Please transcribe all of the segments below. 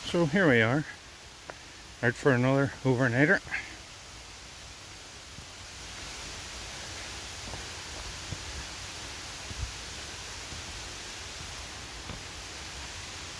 So here we are, out for another overnighter.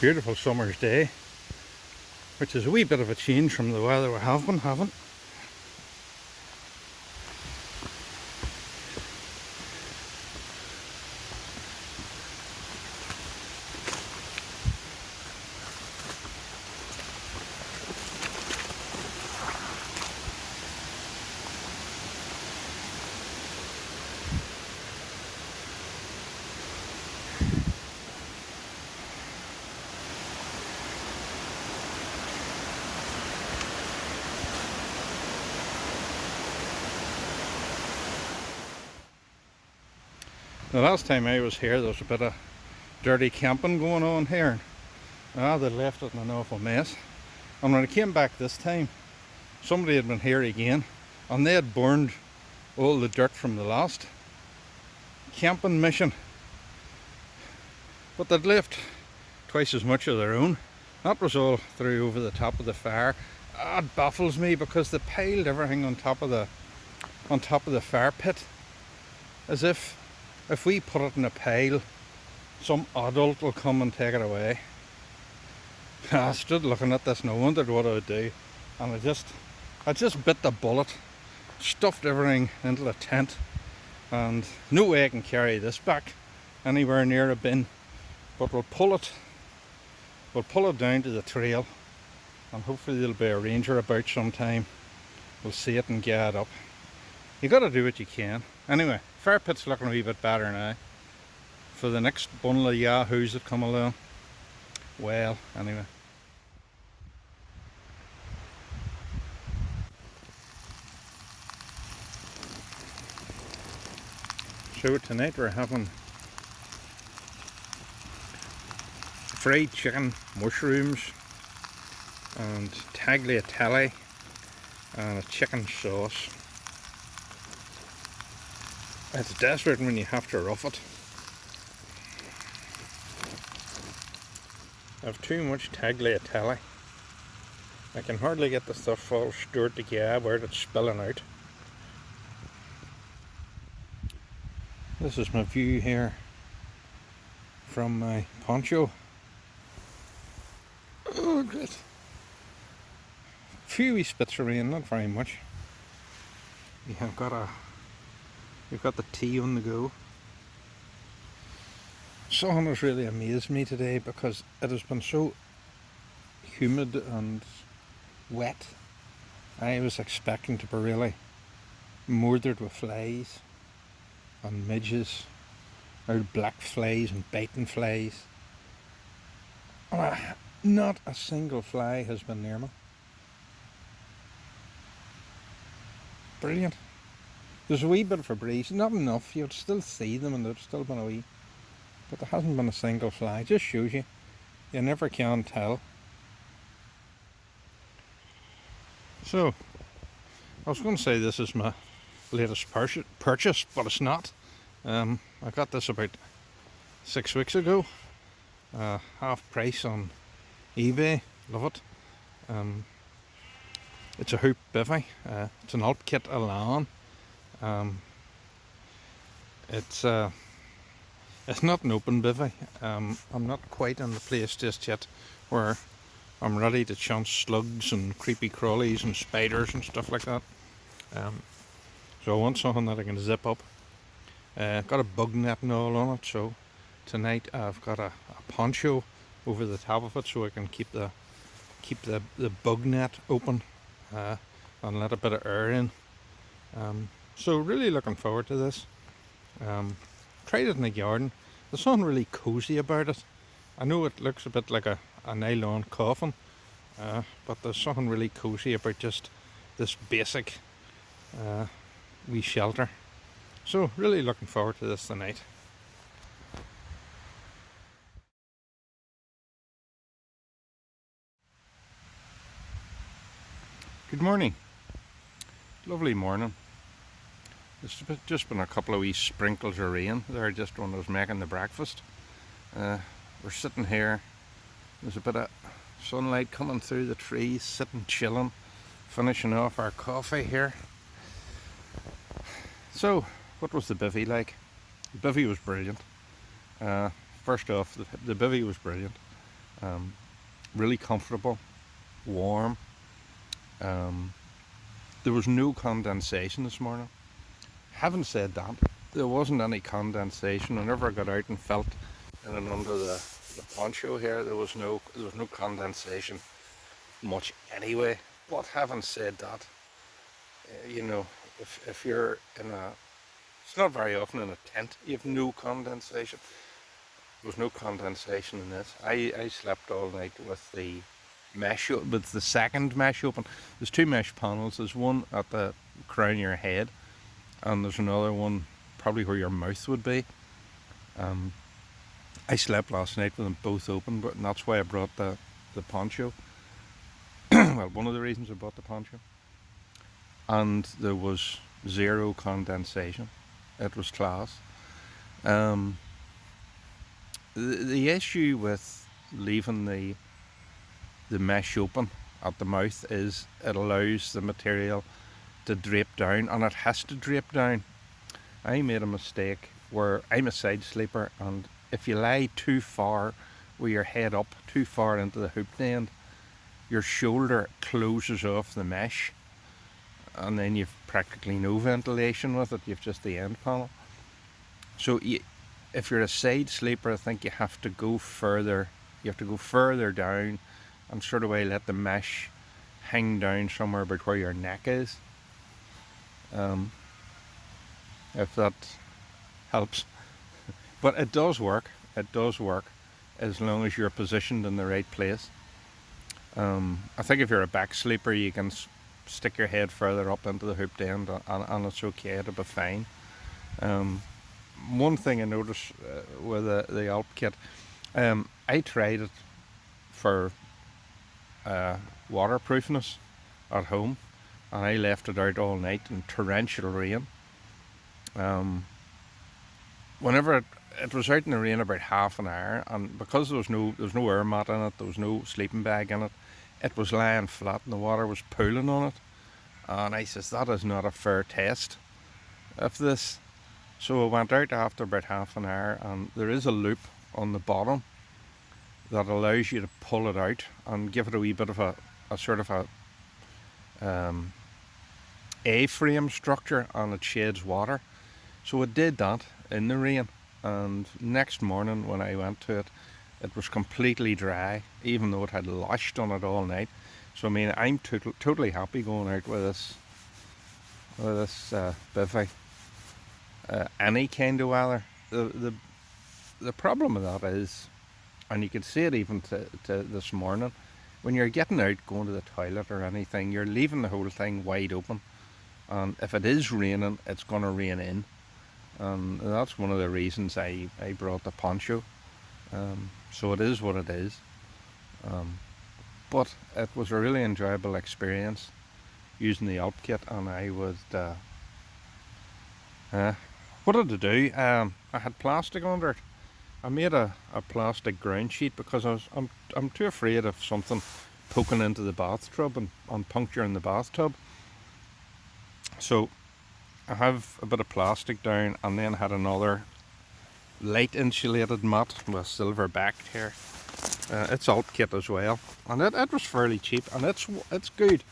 Beautiful summer's day, which is a wee bit of a change from the weather we have been having. The last time I was here, there was a bit of dirty camping going on here. They left it in an awful mess. And when I came back this time, somebody had been here again, and they had burned all the dirt from the last camping mission. But they'd left twice as much of their own. That was all through over the top of the fire. It baffles me because they piled everything on top of the fire pit, as if we put it in a pile, some adult will come and take it away. I stood looking at this and I wondered what I would do, and I just bit the bullet, stuffed everything into the tent, and no way I can carry this back anywhere near a bin. But we'll pull it down to the trail, and hopefully there'll be a ranger about sometime. We'll see it and get it up. You got to do what you can. Anyway, fire pit's looking a wee bit better now. For the next bundle of yahoos that come along. Well, anyway. So tonight we're having fried chicken, mushrooms, and tagliatelle, and a chicken sauce. It's desperate when you have to rough it. I have too much tagliatelle. I can hardly get the stuff all stirred together where it's spilling out. This is my view here from my poncho. Oh, good. A few wee spits of rain, not very much. We've got the tea on the go. Sun has really amazed me today because it has been so humid and wet. I was expecting to be really murdered with flies and midges, or black flies and biting flies. Not a single fly has been near me. Brilliant. There's a wee bit of a breeze, not enough. You'd still see them and there'd still been a wee, but there hasn't been a single fly. Just shows you never can tell. So I was going to say this is my latest purchase, but it's not. I got this about 6 weeks ago, half price on eBay. Love it. It's a hoop bivvy. It's an Alpkit Elan. It's not an open bivvy. I'm not quite in the place just yet where I'm ready to chance slugs and creepy crawlies and spiders and stuff like that. So I want something that I can zip up. Got a bug net and all on it, so tonight I've got a poncho over the top of it so I can keep the bug net open and let a bit of air in. So really looking forward to this. Tried it in the garden. There's something really cozy about it. I know it looks a bit like a nylon coffin, but there's something really cozy about just this basic wee shelter. So really looking forward to this tonight. Good morning. Lovely morning. It's just been a couple of wee sprinkles of rain there just when I was making the breakfast. We're sitting here. There's a bit of Sunlight coming through the trees, sitting chilling, finishing off our coffee here. So, what was the bivvy like? The bivvy was brilliant. First off, the bivvy was brilliant. Really comfortable, warm. There was no condensation this morning. Having said that, there wasn't any condensation. Whenever I got out and felt in and under the poncho here, there was no condensation much anyway. But having said that, you know, if you're in a, it's not very often in a tent, you have no condensation. There was no condensation in this. I slept all night with the mesh, with the second mesh open. There's two mesh panels. There's one at the crown of your head, and there's another one probably where your mouth would be. I slept last night with them both open, and that's why I brought the poncho. Well, one of the reasons I bought the poncho. And there was zero condensation. It was class. The issue with leaving the mesh open at the mouth is it allows the material to drape down, and it has to drape down. I made a mistake where I'm a side sleeper, and if you lie too far with your head up, too far into the hooped end, your shoulder closes off the mesh, and then you've practically no ventilation with it. You've just the end panel. So if you're a side sleeper, I think you have to go further. You have to go further down and sort of let the mesh hang down somewhere about where your neck is. If that helps. But it does work. It does work as long as you're positioned in the right place. I think if you're a back sleeper, you can stick your head further up into the hooped end, and it's okay, it'll be fine. One thing I noticed with the Alpkit, I tried it for waterproofness at home, and I left it out all night in torrential rain. Whenever it was out in the rain about half an hour, and because there was no air mat in it, there was no sleeping bag in it, it was lying flat and the water was pooling on it. And I says, that is not a fair test of this. So I went out after about half an hour, and there is a loop on the bottom that allows you to pull it out and give it a wee bit of a sort of a A-frame structure, and it shades water. So it did that in the rain, and next morning when I went to it, it was completely dry, even though it had lashed on it all night. So I mean, I'm totally happy going out with this bivvy. Any kind of weather. The problem with that is, and you can see it even to this morning, when you're getting out, going to the toilet or anything, you're leaving the whole thing wide open, and if it is raining, it's going to rain in, and that's one of the reasons I brought the poncho. So it is what it is, but it was a really enjoyable experience using the Alpkit, and I would what did I do? I had plastic under it. I made a plastic ground sheet because I'm too afraid of something poking into the bathtub and puncturing the bathtub. So I have a bit of plastic down, and then had another light insulated mat with silver backed here. It's Alpkit as well, and it was fairly cheap, and it's good.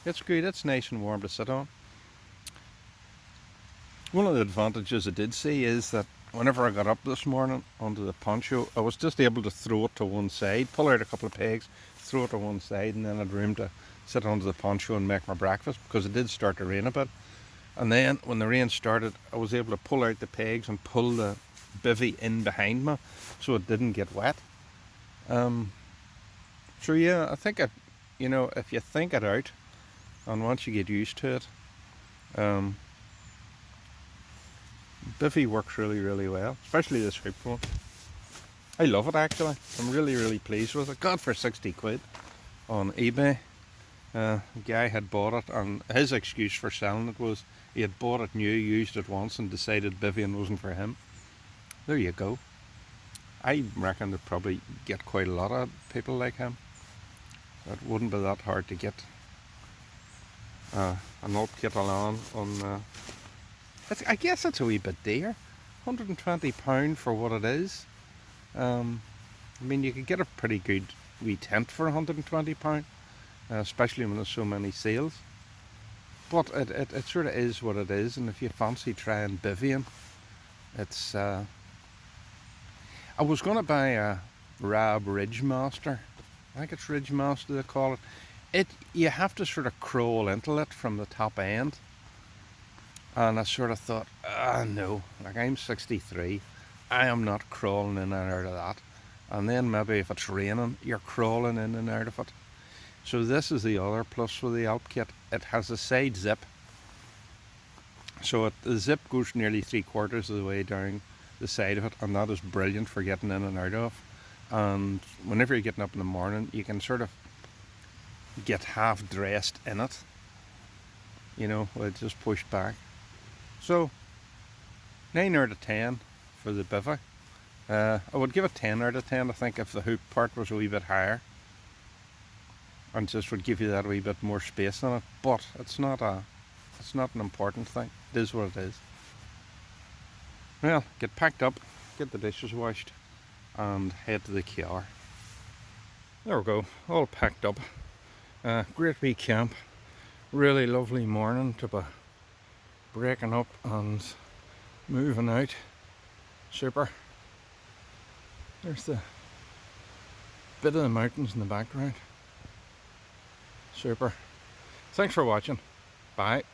It's good. It's nice and warm to sit on. One of the advantages I did see is that whenever I got up this morning onto the poncho, I was just able to throw it to one side, pull out a couple of pegs, throw it to one side, and then I had room to sit onto the poncho and make my breakfast, because it did start to rain a bit. And then when the rain started, I was able to pull out the pegs and pull the bivvy in behind me so it didn't get wet. So yeah, I think if you think it out, and once you get used to it, bivvy works really, really well, especially this hoop one. I love it actually. I'm really, really pleased with it. Got for 60 quid on eBay. A guy had bought it, and his excuse for selling it was he had bought it new, used it once, and decided bivvying wasn't for him. There you go. I reckon they'd probably get quite a lot of people like him. It wouldn't be that hard to get an Alpkit Elan on. I guess it's a wee bit dear, £120 for what it is. I mean, you could get a pretty good wee tent for £120, especially when there's so many sales. But it sort of is what it is, and if you fancy trying Bivvy, it's. I was going to buy a Rab Ridgemaster. I think it's Ridgemaster they call it. You have to sort of crawl into it from the top end. And I sort of thought, no, like I'm 63, I am not crawling in and out of that. And then maybe if it's raining, you're crawling in and out of it. So this is the other plus with the Alpkit. It has a side zip. So the zip goes nearly 3/4 of the way down the side of it, and that is brilliant for getting in and out of. And whenever you're getting up in the morning, you can sort of get half dressed in it, you know, with it just pushed back. So 9 out of 10 for the Bivvy. I would give it 10 out of 10, I think, if the hoop part was a wee bit higher and just would give you that wee bit more space in it. But it's not an important thing. It is what it is. Well, get packed up, get the dishes washed, and head to the car. There we go, all packed up. Great wee camp. Really lovely morning to be breaking up and moving out. Super. There's the bit of the mountains in the background. Super. Thanks for watching. Bye.